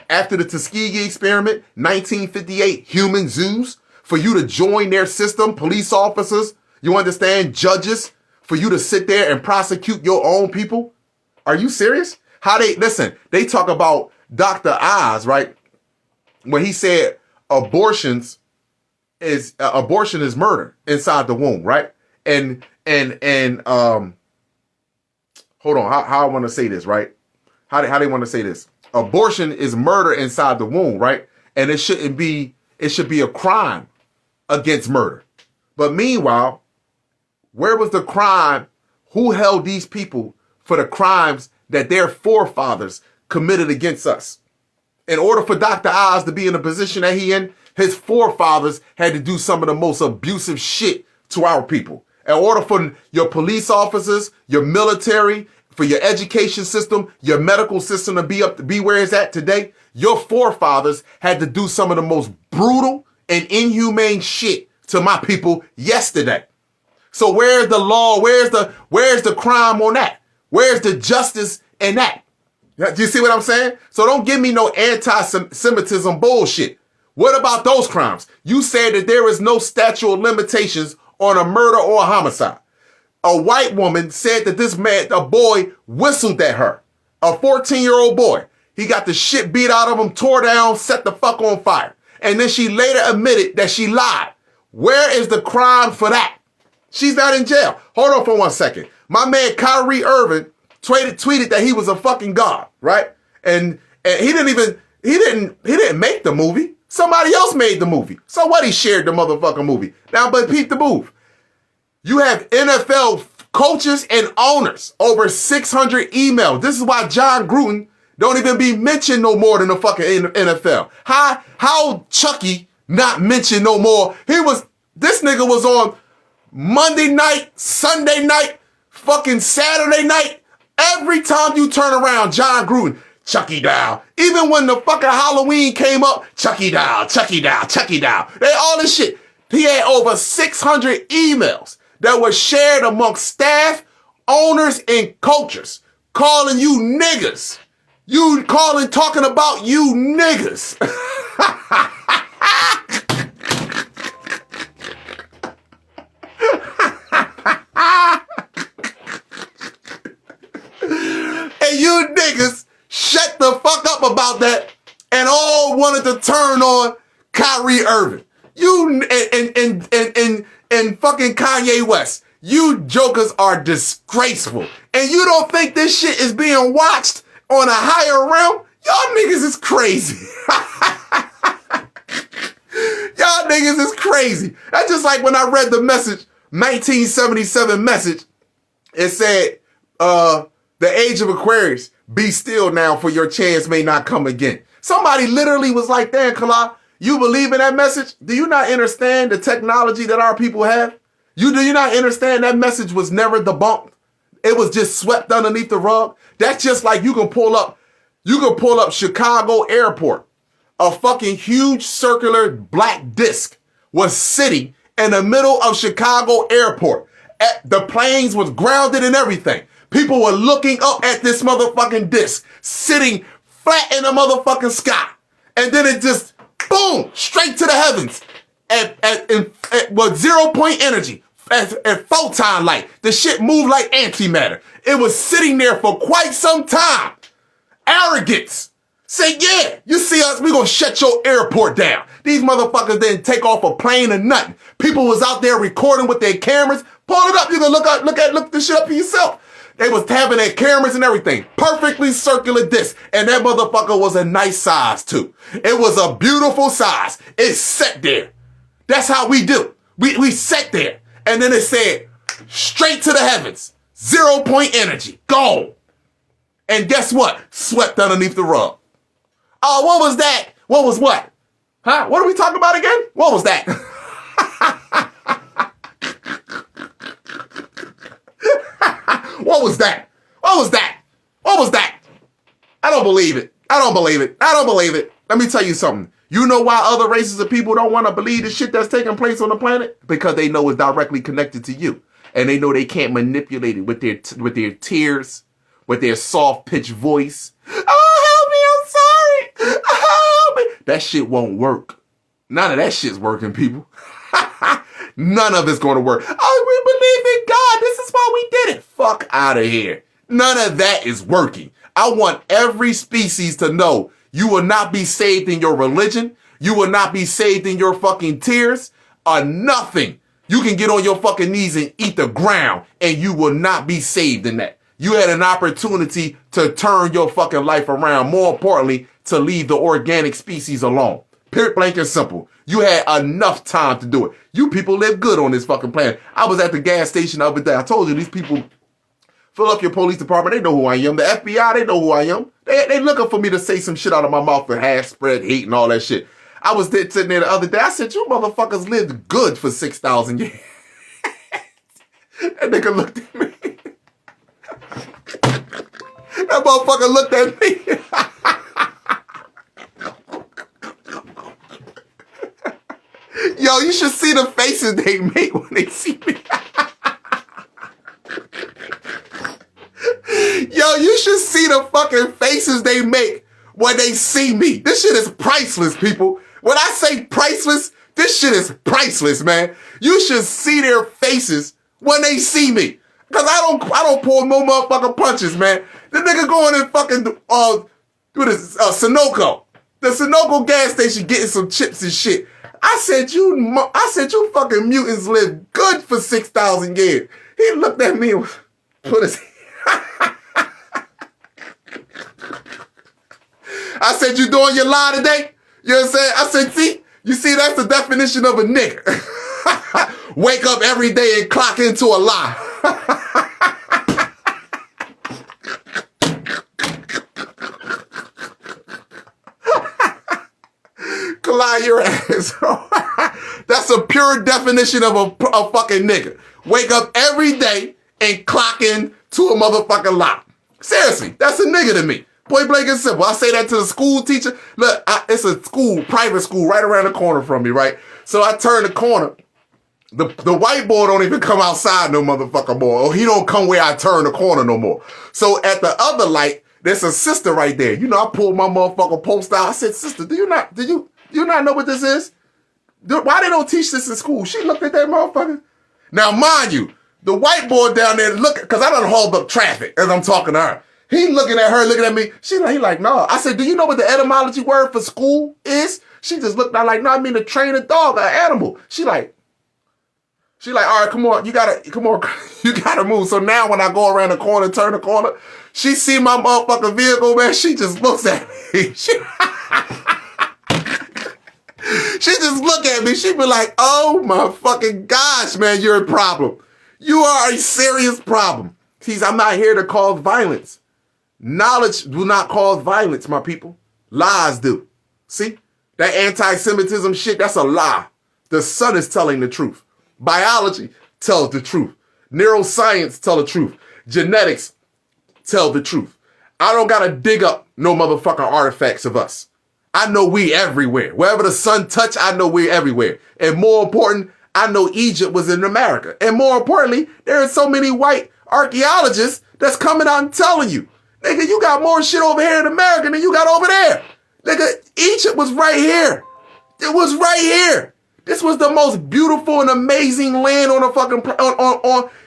after the Tuskegee experiment, 1958, human zoos, for you to join their system, police officers, you understand, judges, for you to sit there and prosecute your own people? Are you serious? They talk about Dr. Oz, right? When he said abortion is murder inside the womb, right? And hold on, how I want to say this, right? How they want to say this? Abortion is murder inside the womb, right? And it should be a crime against murder. But meanwhile, where was the crime? Who held these people for the crimes that their forefathers committed against us? In order for Dr. Oz to be in the position that he in, his forefathers had to do some of the most abusive shit to our people. In order for your police officers, your military, for your education system, your medical system to be where it's at today, your forefathers had to do some of the most brutal and inhumane shit to my people yesterday. So where's the law? Where's the crime on that? Where's the justice in that? Do you see what I'm saying? So don't give me no anti-Semitism bullshit. What about those crimes? You said that there is no statute of limitations on a murder or a homicide. A white woman said that this man, a boy, whistled at her. A 14-year-old boy. He got the shit beat out of him, tore down, set the fuck on fire. And then she later admitted that she lied. Where is the crime for that? She's not in jail. Hold on for 1 second. My man Kyrie Irving tweeted that he was a fucking god, right? And he didn't make the movie. Somebody else made the movie. So what? He shared the motherfucking movie. Now, but peep the move. You have NFL coaches and owners, over 600 emails. This is why John Gruden don't even be mentioned no more than the fucking NFL. How Chucky not mentioned no more? This nigga was on Monday night, Sunday night, fucking Saturday night. Every time you turn around, John Gruden, Chucky down. Even when the fucking Halloween came up, Chucky down, Chucky down, Chucky down. All this shit. He had over 600 emails that were shared amongst staff, owners, and coaches, calling you niggas. Talking about you niggas. And you niggas shut the fuck up about that and all wanted to turn on Kyrie Irving. You and fucking Kanye West. You jokers are disgraceful. And you don't think this shit is being watched on a higher realm? Y'all niggas is crazy. Y'all niggas is crazy. That's just like when I read the message, 1977 message. It said, the age of Aquarius, be still now for your chance may not come again. Somebody literally was like, damn, Kala, you believe in that message? Do you not understand the technology that our people have? Do you not understand that message was never debunked? It was just swept underneath the rug. That's just like you can pull up Chicago Airport. A fucking huge circular black disc was sitting in the middle of Chicago Airport. The planes was grounded and everything. People were looking up at this motherfucking disc, sitting flat in the motherfucking sky. And then it just, boom, straight to the heavens with 0 point energy, at photon light. The shit moved like antimatter. It was sitting there for quite some time. Arrogance. Say, yeah, you see us, we gonna shut your airport down. These motherfuckers didn't take off a plane or nothing. People was out there recording with their cameras. Pull it up, you can look this shit up for yourself. They was having their cameras and everything. Perfectly circular disc. And that motherfucker was a nice size too. It was a beautiful size. It sat there. That's how we do. We sat there. And then it said, straight to the heavens. 0 point energy. Gone. And guess what? Swept underneath the rug. Oh, what was that? What was what? Huh? What are we talking about again? What was that? What was that? What was that? What was that? I don't believe it. I don't believe it. I don't believe it. Let me tell you something. You know why other races of people don't want to believe the shit that's taking place on the planet? Because they know it's directly connected to you. And they know they can't manipulate it with their tears, with their soft-pitched voice. Oh, help me, I'm sorry. Help me. That shit won't work. None of that shit's working, people. None of it's going to work. Oh, we believe in God. This is why we did it. Fuck out of here. None of that is working. I want every species to know you will not be saved in your religion. You will not be saved in your fucking tears or nothing. You can get on your fucking knees and eat the ground and you will not be saved in that. You had an opportunity to turn your fucking life around. More importantly, to leave the organic species alone. Period, blank and simple. You had enough time to do it. You people live good on this fucking planet. I was at the gas station the other day. I told you these people Fill up your police department. They know who I am. The FBI, they know who I am. They looking for me to say some shit out of my mouth and hash spread hate and all that shit. I was sitting there the other day. I said, you motherfuckers lived good for 6,000 years. That nigga looked at me. That motherfucker looked at me. Yo, you should see the faces they make when they see me. Yo, you should see the fucking faces they make when they see me. This shit is priceless, people. When I say priceless, this shit is priceless, man. You should see their faces when they see me. Cause I don't pull no motherfucking punches, man. The nigga going in fucking Sunoco. The Sunoco gas station getting some chips and shit. I said you fucking mutants live good for 6,000 years. He looked at me and put his I said, you doing your lie today? You know what I'm saying? I said, see, you see, that's the definition of a nigga. Wake up every day and clock into a lie. Lie your ass. That's a pure definition of a fucking nigga. Wake up every day and clock in to a motherfucking lie. Seriously, that's a nigga to me. Point blank and simple. I say that to the school teacher. Look, it's a school, private school, right around the corner from me, right? So I turn the corner. The white boy don't even come outside no motherfucker more. Or he don't come where I turn the corner no more. So at the other light, there's a sister right there. You know, I pulled my motherfucker post out. I said, sister, do you not know what this is? Why they don't teach this in school? She looked at that motherfucker. Now, mind you, the white boy down there looking, because I done hauled up traffic as I'm talking to her. He looking at her, looking at me. He like, no. I said, do you know what the etymology word for school is? She just looked out like, no, I mean to train a dog, an animal. She like, all right, come on, you gotta move. So now when I go around the corner, turn the corner, she see my motherfucking vehicle, man. She just looks at me. She just look at me. She be like, oh my fucking gosh, man, you're a problem. You are a serious problem. See, I'm not here to cause violence. Knowledge do not cause violence, my people. Lies do. See? That anti-Semitism shit, that's a lie. The sun is telling the truth. Biology tells the truth. Neuroscience tell the truth. Genetics tell the truth. I don't gotta dig up no motherfucking artifacts of us. I know we everywhere. Wherever the sun touch, I know we're everywhere. And more important, I know Egypt was in America. And more importantly, there are so many white archaeologists that's coming out and telling you, nigga, you got more shit over here in America than you got over there. Nigga, Egypt was right here. It was right here. This was the most beautiful and amazing land on a fucking,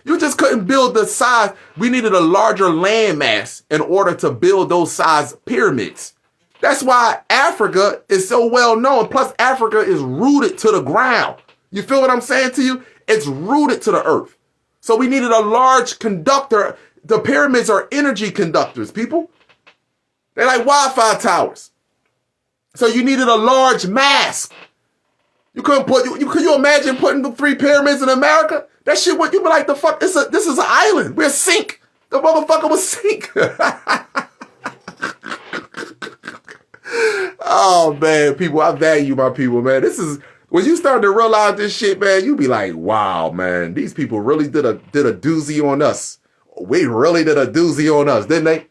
you just couldn't build the size. We needed a larger land mass in order to build those size pyramids. That's why Africa is so well known. Plus, Africa is rooted to the ground. You feel what I'm saying to you? It's rooted to the earth. So we needed a large conductor. The pyramids are energy conductors, people. They're like Wi-Fi towers. So you needed a large mass. You couldn't put, could you imagine putting the 3 pyramids in America? That shit, what you be like, the fuck, this is an island. We're sink. The motherfucker was sink. Oh man, people, I value my people, man. This is, when you start to realize this shit, man, you be like, wow, man, these people really did a doozy on us. We really did a doozy on us, didn't they?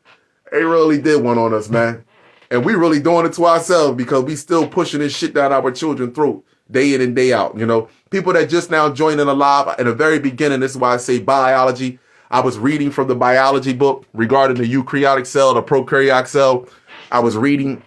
They really did one on us, man. And we really doing it to ourselves because we still pushing this shit down our children's throat day in and day out, you know. People that just now joining alive, at the very beginning, this is why I say biology. I was reading from the biology book regarding the eukaryotic cell, the prokaryotic cell. I was reading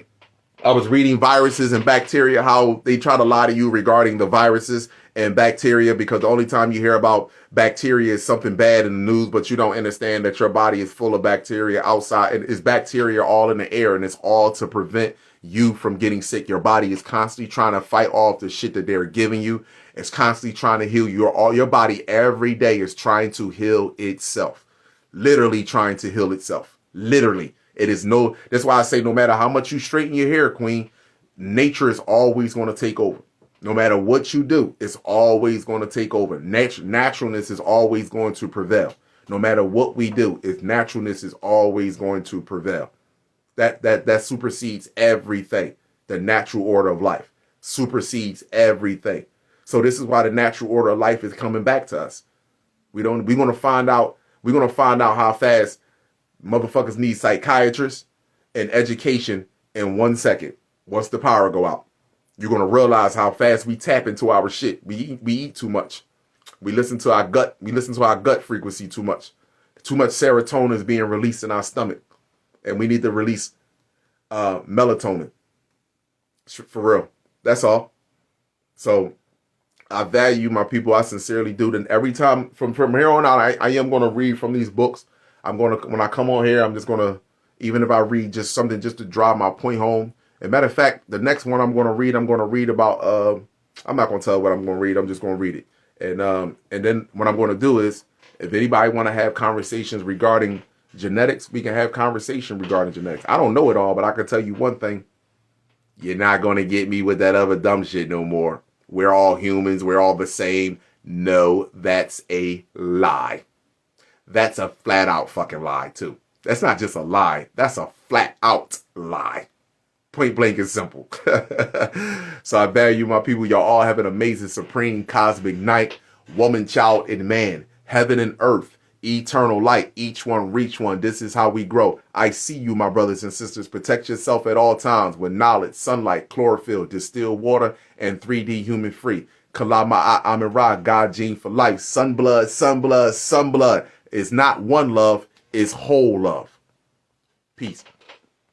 viruses and bacteria, how they try to lie to you regarding the viruses and bacteria, because the only time you hear about bacteria is something bad in the news, but you don't understand that your body is full of bacteria outside, and it's bacteria all in the air, and it's all to prevent you from getting sick. Your body is constantly trying to fight off the shit that they're giving you. It's constantly trying to heal you. Your body every day is trying to heal itself. Literally trying to heal itself. Literally. It is no, that's why I say no matter how much you straighten your hair, queen, nature is always going to take over. No matter what you do, it's always going to take over. Naturalness is always going to prevail. No matter what we do, if naturalness is always going to prevail. That supersedes everything. The natural order of life supersedes everything. So this is why the natural order of life is coming back to us. We're gonna find out how fast motherfuckers need psychiatrists and education in 1 second. Once the power go out, you're gonna realize how fast we tap into our shit. We eat too much. We listen to our gut. We listen to our gut frequency too much. Too much serotonin is being released in our stomach, and we need to release melatonin. For real. That's all. So I value my people. I sincerely do. And every time from here on out, I am going to read from these books. When I come on here, I'm just going to, even if I read just something just to drive my point home. As a matter of fact, the next one I'm going to read about, I'm not going to tell what I'm going to read. I'm just going to read it. And then what I'm going to do is, if anybody want to have conversations regarding genetics, we can have conversation regarding genetics. I don't know it all, but I can tell you one thing. You're not going to get me with that other dumb shit no more. We're all humans. We're all the same. No, that's a lie. That's a flat out fucking lie too. That's not just a lie. That's a flat out lie. Point blank and simple. So I value my people. Y'all all have an amazing, supreme, cosmic night. Woman, child, and man. Heaven and earth. Eternal light. Each one reach one. This is how we grow. I see you, my brothers and sisters. Protect yourself at all times with knowledge, sunlight, chlorophyll, distilled water, and 3D human free. Kalama Amin Ra, God gene for life. Sunblood, sunblood, sunblood. It's not one love. It's whole love. Peace.